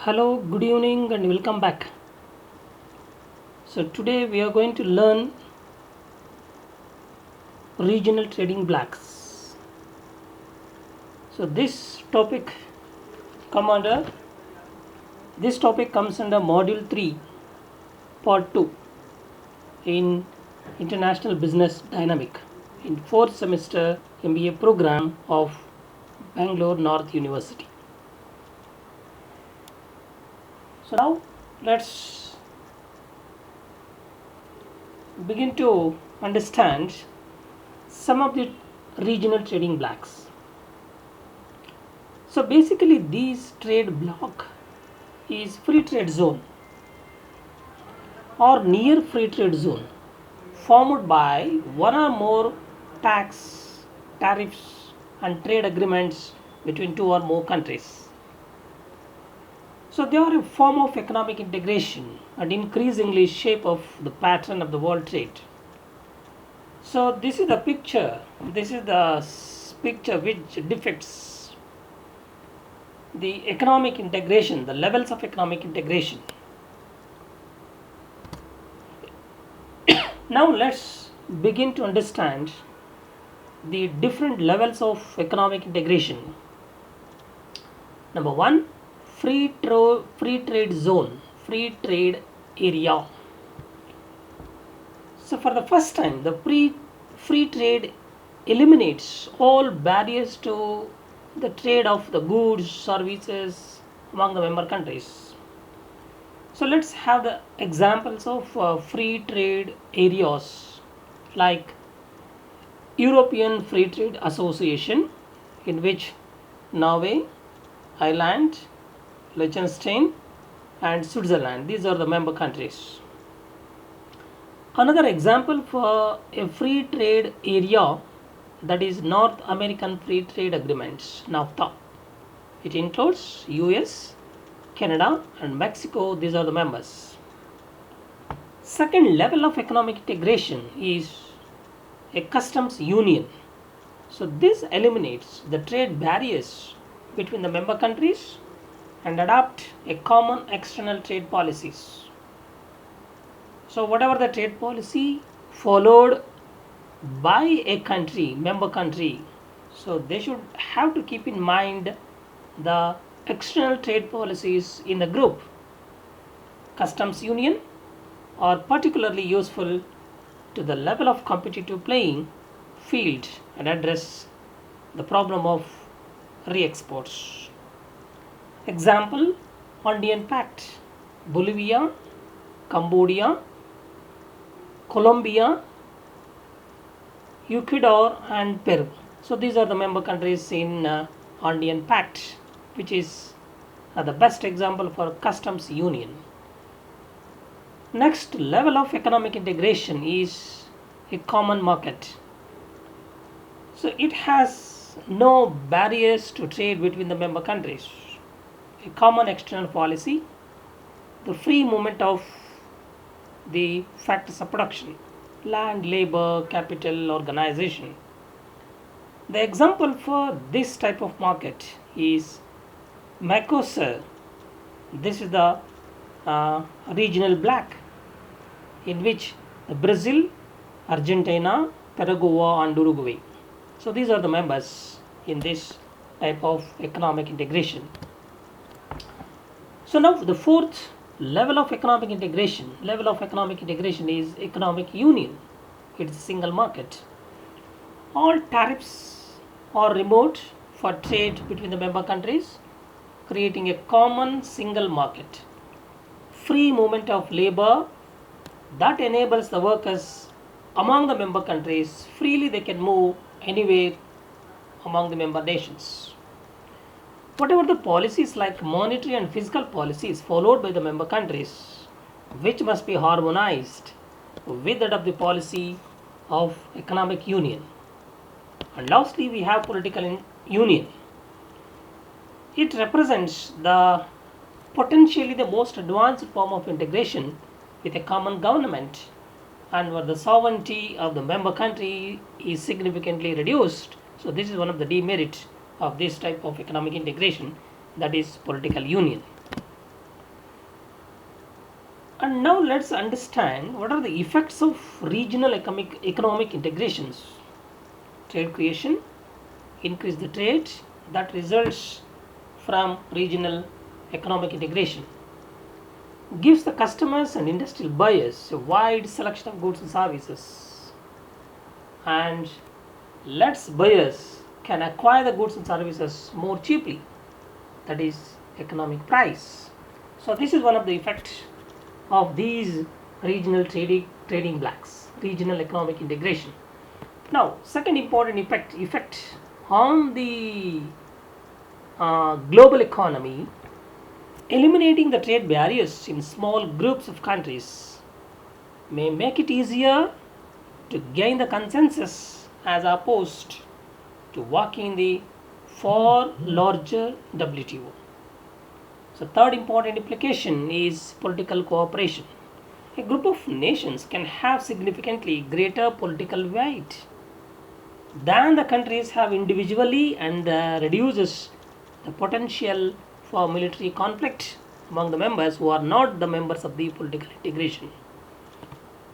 Hello, good evening, and welcome back. So, today we are going to learn regional trading blocks. So, come under this topic comes under Module 3, Part 2 in International Business Dynamic in 4th semester MBA program of Bangalore North University. So, now let's begin to understand some of the regional trading blocks. So basically these trade block is free trade zone or near free trade zone formed by one or more tariffs and trade agreements between two or more countries. So they are a form of economic integration and increasingly shape of the pattern of the world trade. So this is the picture. This is the picture which depicts the economic integration, the levels of economic integration. Now let's begin to understand the different levels of economic integration. Number one, free trade zone, free trade area. So for the first time, the free trade eliminates all barriers to the trade of the goods, services among the member countries. So let's have the examples of free trade areas like European Free Trade Association, in which Norway, Ireland, Liechtenstein and Switzerland, these are the member countries. Another example for a free trade area, that is North American Free Trade Agreements, NAFTA. It includes US, Canada and Mexico, these are the members. Second level of economic integration is a customs union. So this eliminates the trade barriers between the member countries and adopt a common external trade policies. So whatever the trade policy followed by a country, member country, so they should have to keep in mind the external trade policies in the group. Customs union are particularly useful to the level of competitive playing field and address the problem of re-exports. Example, Andean Pact, Bolivia, Cambodia, Colombia, Ecuador and Peru. So these are the member countries in Andean Pact, which is the best example for customs union. Next level of economic integration is a common market. So it has no barriers to trade between the member countries. A common external policy, the free movement of the factors of production, land, labor, capital, organization. The example for this type of market is Mercosur. This is the regional bloc in which Brazil, Argentina, Paraguay and Uruguay. So these are the members in this type of economic integration. So now the fourth level of economic integration is economic union. It is a single market. All tariffs are removed for trade between the member countries, creating a common single market. Free movement of labor that enables the workers among the member countries freely, they can move anywhere among the member nations. Whatever the policies like monetary and fiscal policies followed by the member countries, which must be harmonized with that of the policy of economic union. And lastly, we have political union. It represents the potentially the most advanced form of integration with a common government, and where the sovereignty of the member country is significantly reduced. So this is one of the demerits of this type of economic integration, that is political union. And now let's understand what are the effects of regional economic integrations. Trade creation, increase the trade that results from regional economic integration, gives the customers and industrial buyers a wide selection of goods and services, and lets buyers can acquire the goods and services more cheaply, that is economic price. So this is one of the effects of these regional trading blocks, regional economic integration. Now second important effect on the global economy, eliminating the trade barriers in small groups of countries may make it easier to gain the consensus as opposed to working in the far larger WTO. So third important implication is political cooperation. A group of nations can have significantly greater political weight than the countries have individually, and reduces the potential for military conflict among the members who are not the members of the political integration.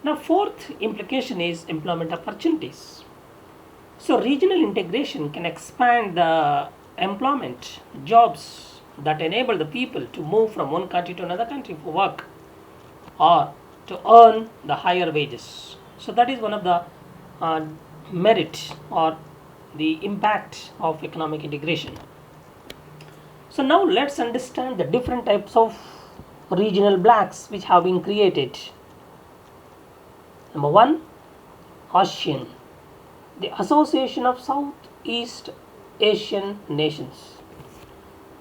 Now fourth implication is employment opportunities. So regional integration can expand the employment jobs that enable the people to move from one country to another country for work or to earn the higher wages. So that is one of the merit or the impact of economic integration. So now let's understand the different types of regional blocks which have been created. Number one, ASEAN, the Association of Southeast Asian Nations.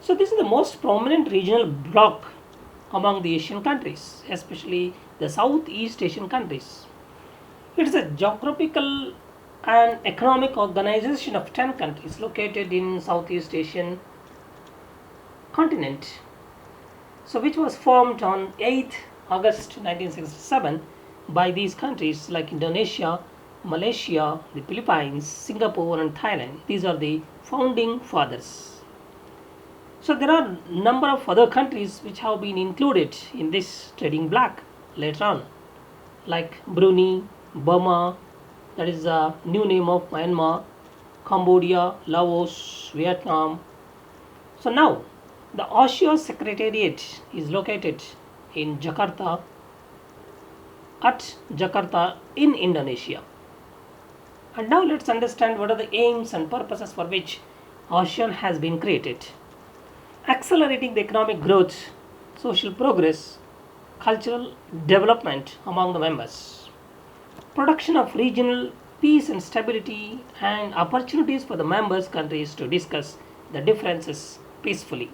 So this is the most prominent regional bloc among the Asian countries, especially the Southeast Asian countries. It is a geographical and economic organization of 10 countries located in Southeast Asian continent. So which was formed on 8th August 1967 by these countries like Indonesia, Malaysia, the Philippines, Singapore and Thailand. These are the founding fathers. So there are number of other countries which have been included in this trading bloc later on, like Brunei, Burma, that is the new name of Myanmar, Cambodia, Laos, Vietnam. So now the ASEAN Secretariat is located in Jakarta, in Indonesia. And now let's understand what are the aims and purposes for which ASEAN has been created. Accelerating the economic growth, social progress, cultural development among the members, production of regional peace and stability, and opportunities for the members countries to discuss the differences peacefully.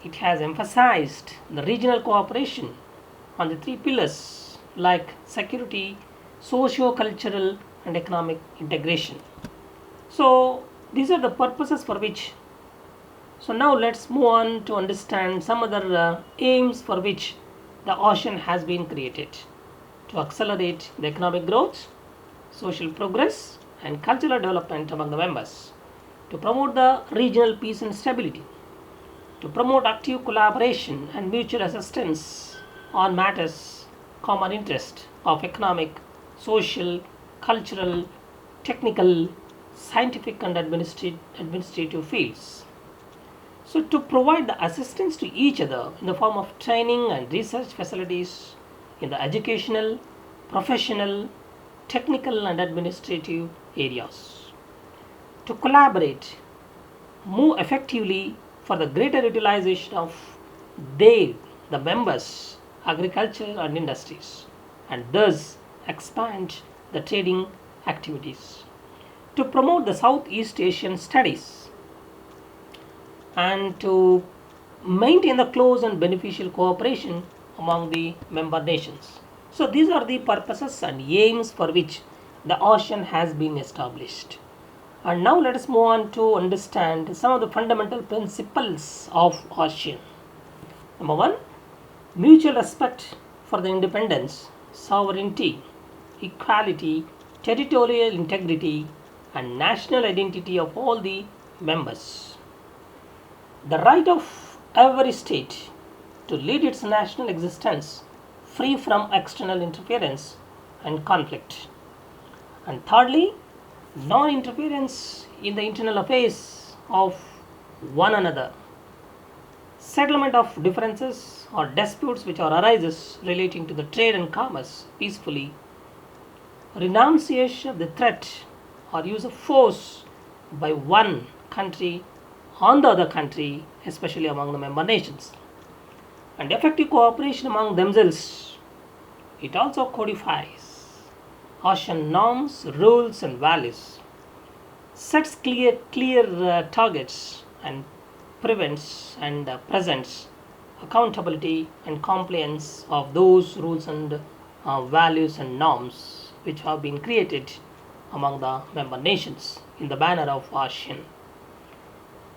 It has emphasized the regional cooperation on the three pillars like security, socio-cultural and economic integration. So these are the purposes for which. So now let's move on to understand some other aims for which the ASEAN has been created: to accelerate the economic growth, social progress and cultural development among the members, to promote the regional peace and stability, to promote active collaboration and mutual assistance on matters common interest of economic, social, cultural, technical, scientific and administrative fields. So to provide the assistance to each other in the form of training and research facilities in the educational, professional, technical and administrative areas. To collaborate more effectively for the greater utilization of the members' agriculture and industries, and thus expand the trading activities. To promote the Southeast Asian studies and to maintain the close and beneficial cooperation among the member nations. So these are the purposes and aims for which the ASEAN has been established. And now let us move on to understand some of the fundamental principles of ASEAN. Number one, mutual respect for the independence, sovereignty, equality, territorial integrity and national identity of all the members. The right of every state to lead its national existence free from external interference and conflict. And thirdly, non-interference in the internal affairs of one another. Settlement of differences or disputes which are arises relating to the trade and commerce peacefully. Renunciation of the threat or use of force by one country on the other country, especially among the member nations. And effective cooperation among themselves. It also codifies ASEAN norms, rules and values, sets clear targets and prevents and presents accountability and compliance of those rules and values and norms which have been created among the member nations in the banner of ASEAN.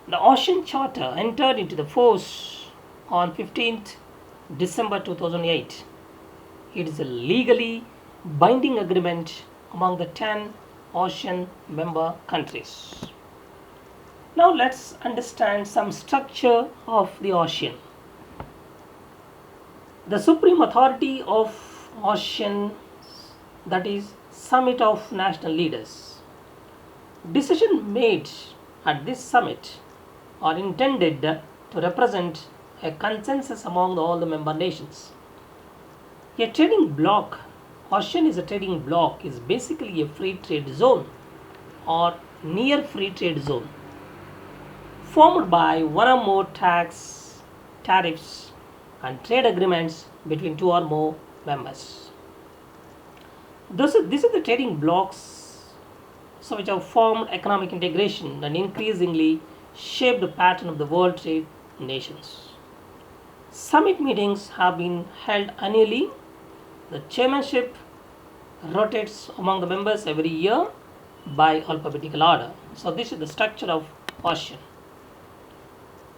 The ASEAN Charter entered into the force on 15th December 2008. It is a legally binding agreement among the 10 ASEAN member countries. Now let's understand some structure of the ASEAN. The supreme authority of ASEAN, that is Summit of National Leaders. Decisions made at this summit are intended to represent a consensus among all the member nations. A trading bloc, ASEAN is a trading bloc, is basically a free trade zone or near free trade zone formed by one or more tax, tariffs and trade agreements between two or more members. This is the trading blocs which have formed economic integration and increasingly shaped the pattern of the world trade nations. Summit meetings have been held annually. The chairmanship rotates among the members every year by alphabetical order. So this is the structure of ASEAN.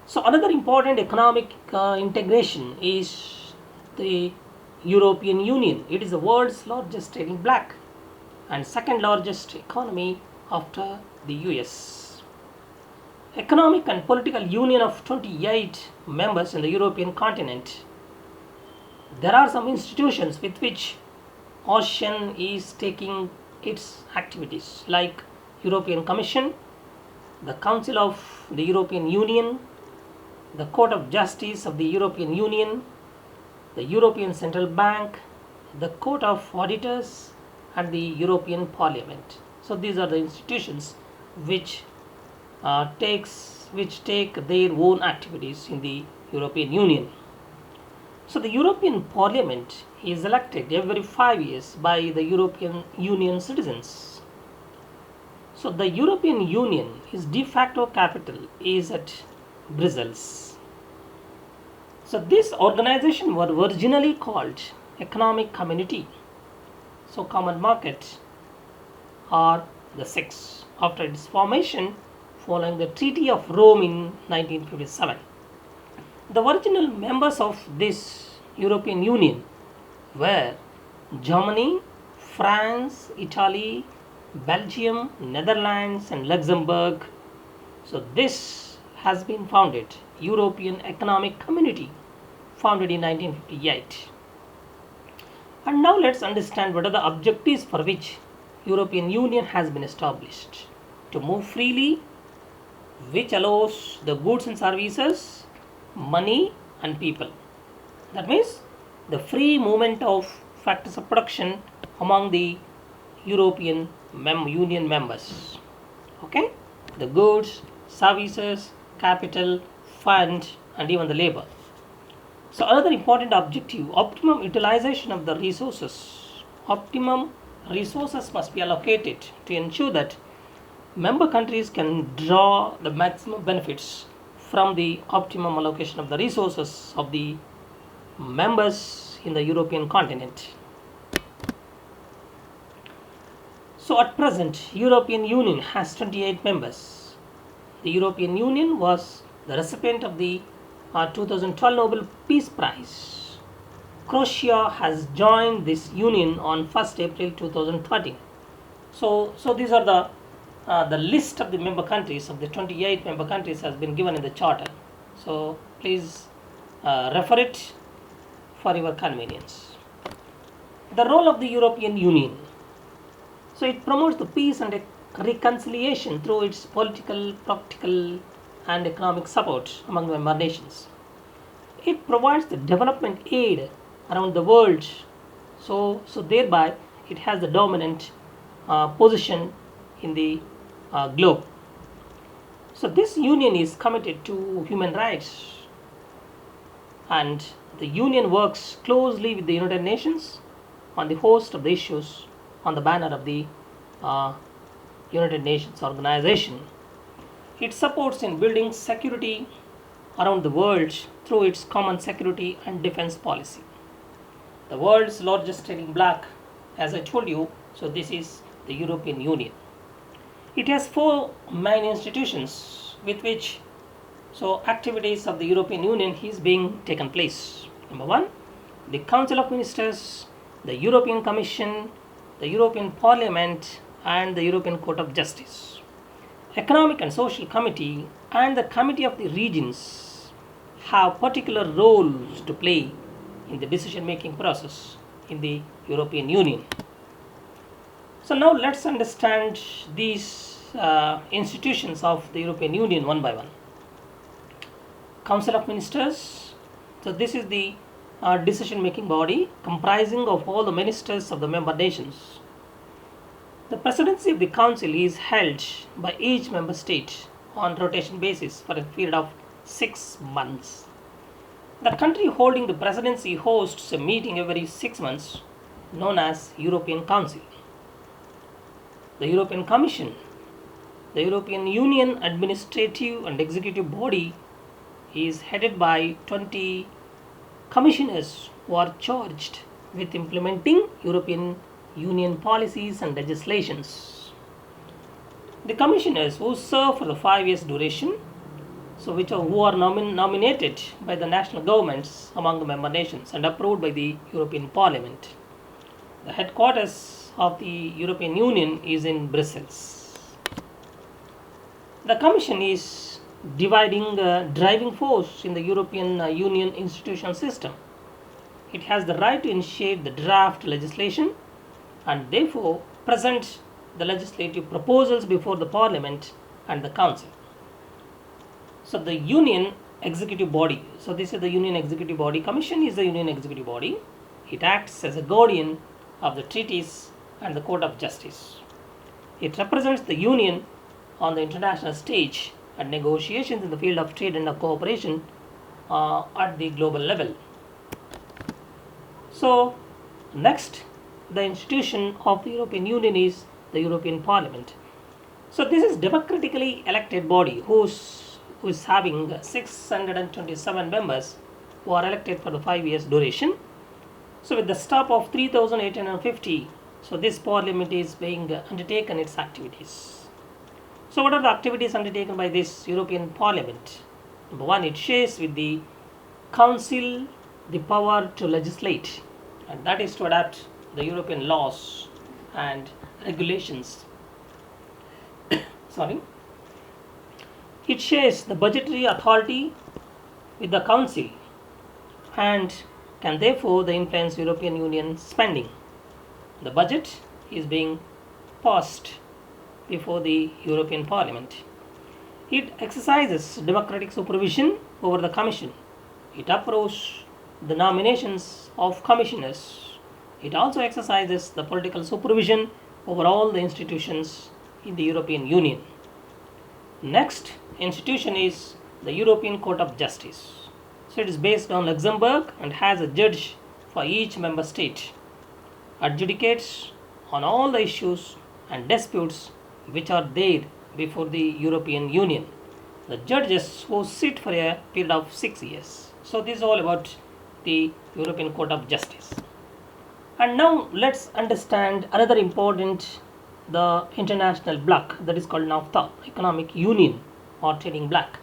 So another important economic integration is the European Union. It is the world's largest trading bloc and second largest economy after the US. Economic and political union of 28 members in the European continent. There are some institutions with which ASEAN is taking its activities like European Commission, the Council of the European Union, the Court of Justice of the European Union, the European Central Bank, the Court of Auditors and the European Parliament. So these are the institutions which take their own activities in the European Union. So the European Parliament is elected every 5 years by the European Union citizens. So the European Union, its de facto capital is at Brussels. So this organization was originally called Economic Community, so Common Market, or the SIX, after its formation following the Treaty of Rome in 1957. The original members of this European Union were Germany, France, Italy, Belgium, Netherlands and Luxembourg. So this has been founded, European Economic Community, founded in 1958. And now let's understand what are the objectives for which European Union has been established. To move freely, which allows the goods and services, money and people. That means the free movement of factors of production among the European Union members. Okay, the goods, services, capital, fund and even the labor. So another important objective, optimum utilization of the resources. Optimum resources must be allocated to ensure that member countries can draw the maximum benefits from the optimum allocation of the resources of the members in the European continent. So at present, European Union has 28 members. The European Union was the recipient of the 2012 Nobel Peace Prize. Croatia has joined this union on 1st April 2013. So these are the list of the member countries of the 28 member countries has been given in the charter. So please refer it for your convenience. The role of the European Union. So it promotes the peace and reconciliation through its political, practical, and economic support among the member nations. It provides the development aid around the world, so thereby it has the dominant position in the globe. So this union is committed to human rights, and the union works closely with the United Nations on the host of the issues on the banner of the uh, United Nations organization. It supports in building security around the world through its common security and defense policy. The world's largest trading bloc, as I told you, so this is the European Union. It has four main institutions with which activities of the European Union is being taken place. Number one, the Council of Ministers, the European Commission, the European Parliament, and the European Court of Justice. Economic and Social Committee and the Committee of the Regions have particular roles to play in the decision making process in the European Union. So now let's understand these institutions of the European Union one by one. Council of Ministers. So this is the decision making body comprising of all the ministers of the member nations. The presidency of the council is held by each member state on rotation basis for a period of 6 months. The country holding the presidency hosts a meeting every 6 months known as European Council. The European Commission, the European Union administrative and executive body, is headed by 20 commissioners who are charged with implementing European Union policies and legislations. The commissioners who serve for the 5 years duration, who are nominated by the national governments among the member nations and approved by the European Parliament. The headquarters of the European Union is in Brussels. The Commission is driving force in the European Union institutional system. It has the right to initiate the draft legislation and therefore present the legislative proposals before the Parliament and the Council. So the Union Executive Body, so this is the Union Executive Body, Commission is the Union Executive Body. It acts as a guardian of the treaties and the Court of Justice. It represents the Union on the international stage and negotiations in the field of trade and cooperation at the global level. So next, the institution of the European Union is the European Parliament. So this is democratically elected body who is having 627 members who are elected for the 5 years duration. So with the staff of 3,850, so this parliament is being undertaken its activities. So what are the activities undertaken by this European Parliament? Number one, it shares with the Council the power to legislate, and that is to adapt the European laws and regulations. It shares the budgetary authority with the Council and can therefore influence European Union spending. The budget is being passed before the European Parliament. It exercises democratic supervision over the Commission. It approves the nominations of commissioners. It also exercises the political supervision over all the institutions in the European Union. Next institution is the European Court of Justice. So it is based on Luxembourg and has a judge for each member state. Adjudicates on all the issues and disputes which are there before the European Union. The judges who sit for a period of 6 years. So this is all about the European Court of Justice. And now let's understand another important, the international bloc, that is called NAFTA, Economic Union or Trading Bloc.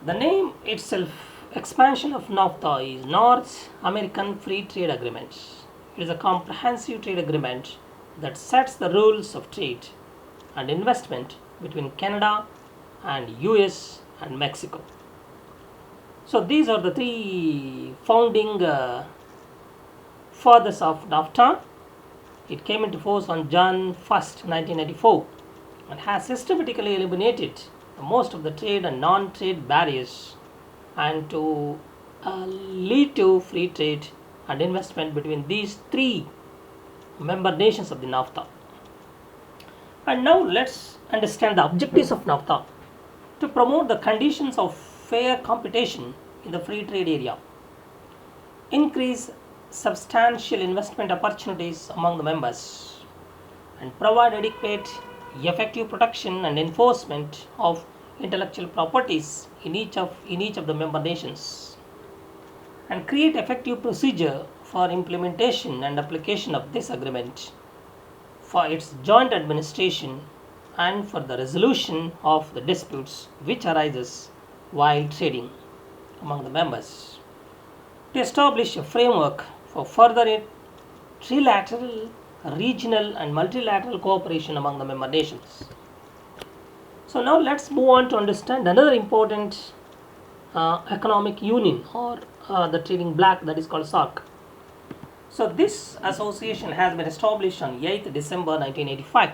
The name itself, expansion of NAFTA, is North American Free Trade Agreement. It is a comprehensive trade agreement that sets the rules of trade and investment between Canada and US and Mexico. So these are the three founding fathers of NAFTA. It came into force on Jan 1st, 1994, and has systematically eliminated most of the trade and non-trade barriers and to lead to free trade and investment between these three member nations of the NAFTA. And now let's understand the objectives of NAFTA: to promote the conditions of fair competition in the free trade area, increase substantial investment opportunities among the members, and provide adequate, effective protection and enforcement of intellectual properties in each of the member nations, and create effective procedure for implementation and application of this agreement, for its joint administration, and for the resolution of the disputes which arises while trading among the members, to establish a framework for further trilateral, regional and multilateral cooperation among the member nations. So now let's move on to understand another important economic union, or the trading bloc, that is called SAARC. So this association has been established on 8th December 1985,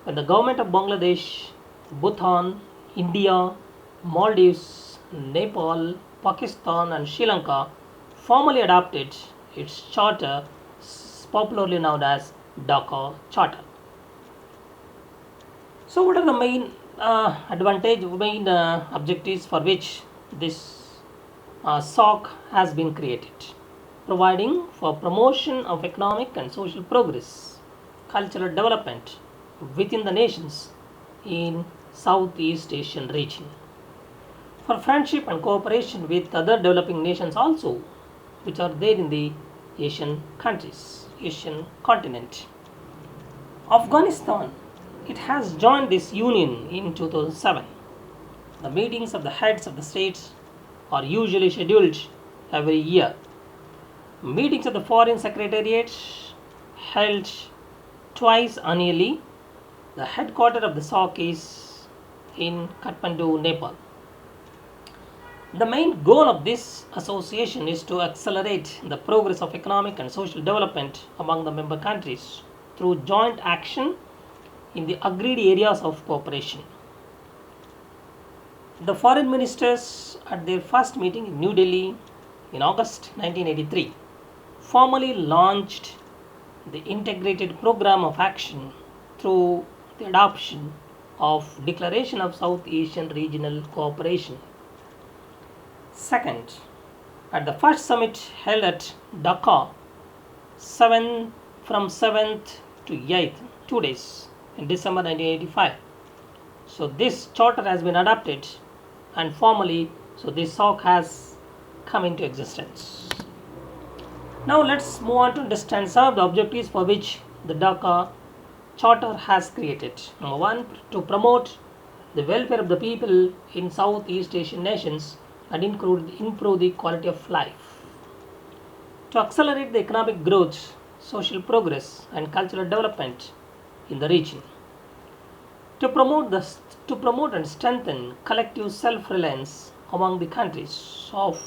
when the government of Bangladesh, Bhutan, India, Maldives, Nepal, Pakistan and Sri Lanka formally adopted its charter, popularly known as Dhaka Charter. So what are the main objectives for which this SAARC has been created? Providing for promotion of economic and social progress, cultural development within the nations in Southeast Asian region, for friendship and cooperation with other developing nations also, which are there in the Asian countries, Asian continent. Afghanistan, it has joined this union in 2007. The meetings of the heads of the states are usually scheduled every year. Meetings of the foreign secretariats held twice annually. The headquarters of the SAARC is in Kathmandu, Nepal. The main goal of this association is to accelerate the progress of economic and social development among the member countries through joint action in the agreed areas of cooperation. The foreign ministers, at their first meeting in New Delhi in August 1983, formally launched the integrated program of action through the adoption of Declaration of South Asian Regional Cooperation. Second, at the first summit held at Dhaka from 7th to 8th, 2 days, in December 1985. So this charter has been adopted and formally, so this SAARC has come into existence. Now let's move on to understand some of the objectives for which the Dhaka Charter has created. Number one, to promote the welfare of the people in Southeast Asian nations and improve the quality of life. To accelerate the economic growth, social progress and cultural development in the region. To promote and strengthen collective self-reliance among the countries of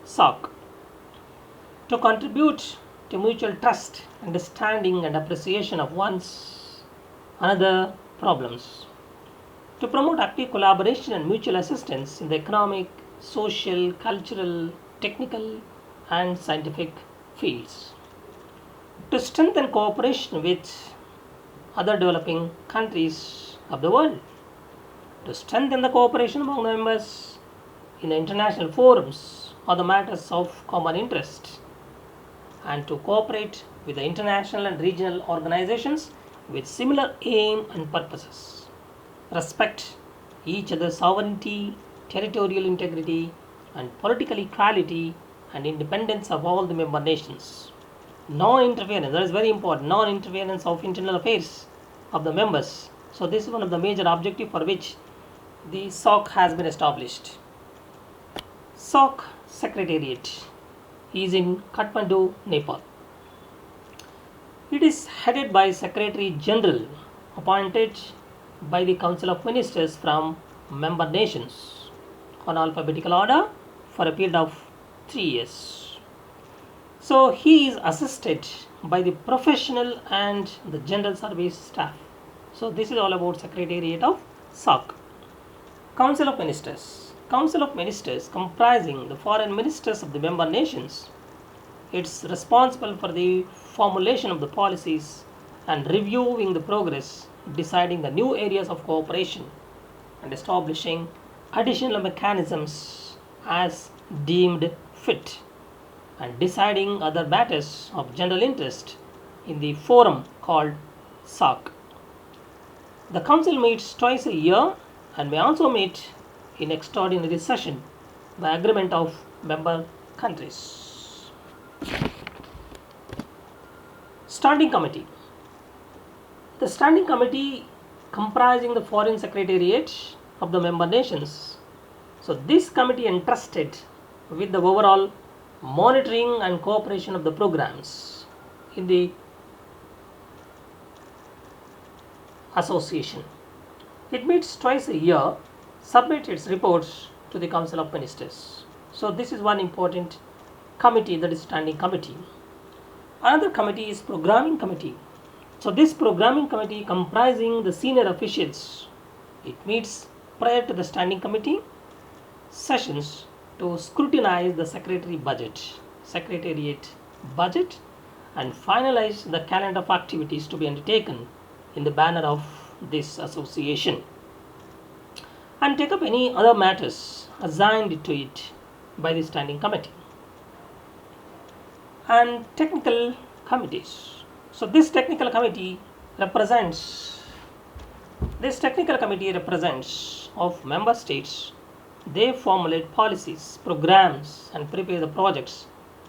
SAARC. To contribute to mutual trust, understanding and appreciation of another problems. To promote active collaboration and mutual assistance in the economic, social, cultural, technical and scientific fields. To strengthen cooperation with other developing countries of the world. To strengthen the cooperation among the members in the international forums or the matters of common interest, and to cooperate with the international and regional organizations with similar aim and purposes. Respect each other's sovereignty, territorial integrity and political equality and independence of all the member nations. Non-interference, that is very important, non-interference of internal affairs of the members. So this is one of the major objectives for which the SAARC has been established. SAARC Secretariat is in Kathmandu, Nepal. It is headed by Secretary General appointed by the Council of Ministers from member nations on alphabetical order for a period of 3 years. So he is assisted by the professional and the general service staff. So this is all about Secretariat of SAARC. Council of Ministers. Council of Ministers comprising the foreign ministers of the member nations. It's responsible for the formulation of the policies and reviewing the progress, deciding the new areas of cooperation and establishing additional mechanisms as deemed fit, and deciding other matters of general interest in the forum called SAARC. The Council meets twice a year and may also meet in extraordinary session by agreement of member countries. Standing Committee. The Standing Committee comprising the Foreign Secretariat of the member nations. So this committee entrusted with the overall monitoring and cooperation of the programs in the association. It meets twice a year, submits its reports to the Council of Ministers. So this is one important committee, that is Standing Committee. Another committee is Programming Committee. So this Programming Committee comprising the senior officials, it meets prior to the Standing Committee sessions to scrutinize the Secretariat budget and finalize the calendar of activities to be undertaken in the banner of this association, and take up any other matters assigned to it by the Standing Committee. And technical committees. So this technical committee represents of member states. They formulate policies, programs and prepare the projects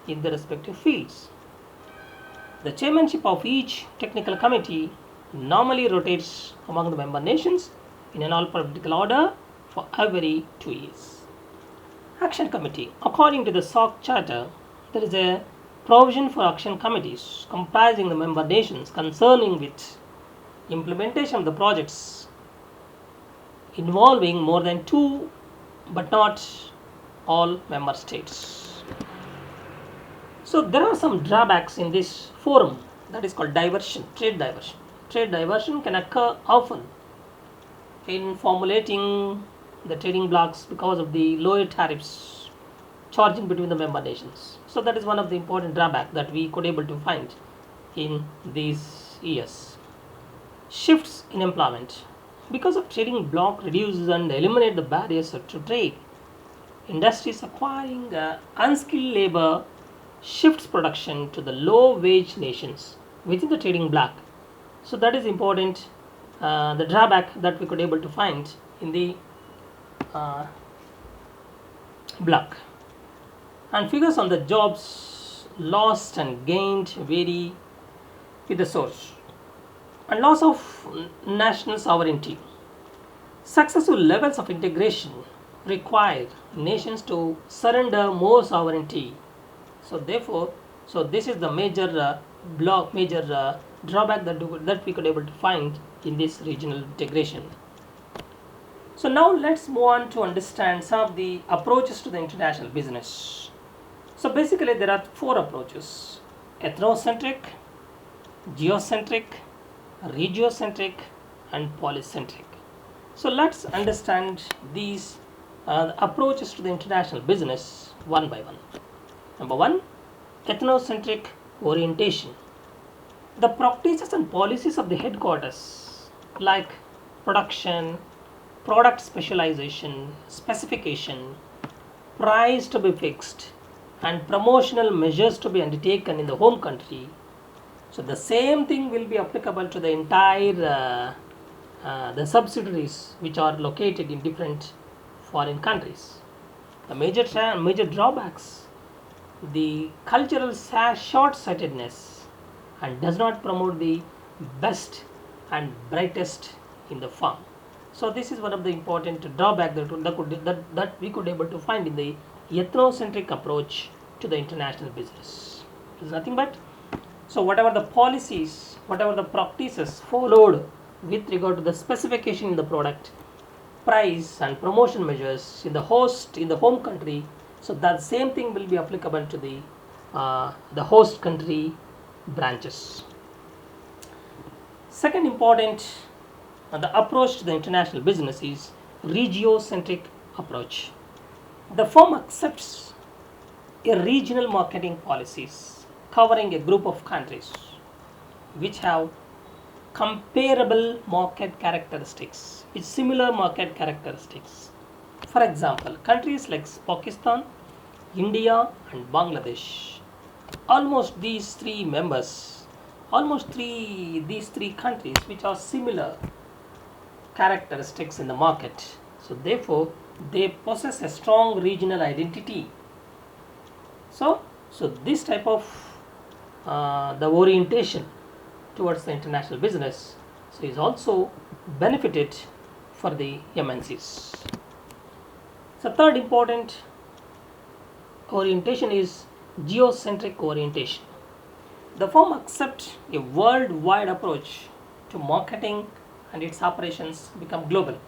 in their respective fields. The chairmanship of each technical committee normally rotates among the member nations in an alphabetical order for every 2 years. Action Committee. According to the SAARC Charter, there is a provision for action committees comprising the member nations concerning with implementation of the projects involving more than 2 but not all member states. So there are some drawbacks in this forum, that is called diversion, trade diversion. Trade diversion can occur often in formulating the trading blocks because of the lower tariffs charging between the member nations. So that is one of the important drawbacks that we could able to find in these years. Shifts in employment. Because of trading bloc reduces and eliminate the barriers to trade, industries acquiring unskilled labor shifts production to the low wage nations within the trading bloc. So that is important, the drawback that we could able to find in the bloc. And figures on the jobs lost and gained vary with the source. And loss of national sovereignty. Successful levels of integration require nations to surrender more sovereignty. So therefore, this is the major drawback that we could able to find in this regional integration. So now let's move on to understand some of the approaches to the international business. So basically there are 4 approaches: ethnocentric, geocentric, regiocentric and polycentric. So let's understand these approaches to the international business one by one. Number 1, ethnocentric orientation. The practices and policies of the headquarters like production, product specialization, specification, price to be fixed and promotional measures to be undertaken in the home country. So the same thing will be applicable to the entire the subsidiaries which are located in different foreign countries. The major drawbacks: the cultural short-sightedness and does not promote the best and brightest in the firm. So this is one of the important drawback that we could able to find in the ethnocentric approach to the international business. It is nothing but, so whatever the policies, whatever the practices followed with regard to the specification in the product, price and promotion measures in the home country, so that same thing will be applicable to the the host country branches. Second important the approach to the international business is regiocentric approach. The firm accepts a regional marketing policies covering a group of countries which have comparable market characteristics with similar market characteristics. For example, countries like Pakistan, India and Bangladesh, these three countries which are similar characteristics in the market. So therefore, they possess a strong regional identity. So this type of the orientation towards the international business is also benefited for the MNCs. So third important orientation is geocentric orientation. The firm accepts a worldwide approach to marketing and its operations become global.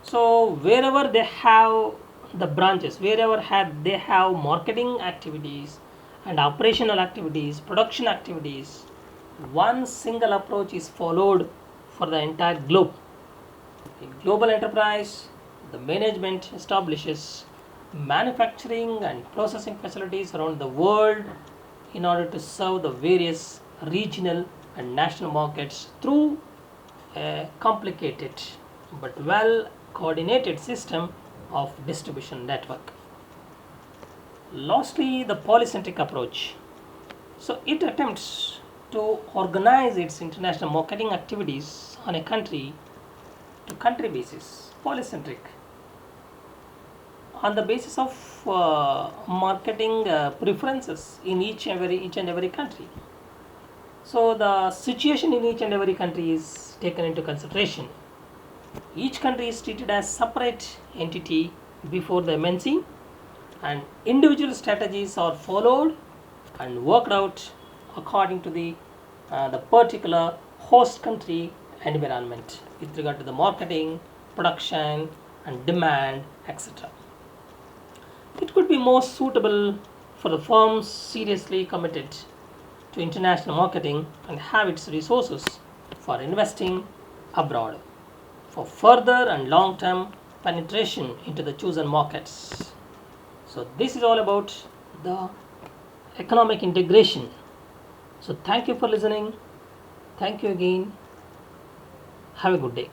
So wherever they have the branches, they have marketing activities and operational activities, production activities, one single approach is followed for the entire globe. In global enterprise, the management establishes manufacturing and processing facilities around the world in order to serve the various regional and national markets through a complicated but well coordinated system of distribution network. Lastly, the polycentric approach. So it attempts to organize its international marketing activities on a country to country basis, polycentric, on the basis of marketing preferences in each and every country. So the situation in each and every country is taken into consideration. Each country is treated as separate entity before the MNC, and individual strategies are followed and worked out according to the particular host country environment with regard to the marketing, production and demand, etc. It could be more suitable for the firms seriously committed to international marketing and have its resources for investing abroad for further and long-term penetration into the chosen markets. So this is all about the economic integration. So thank you for listening. Thank you again. Have a good day.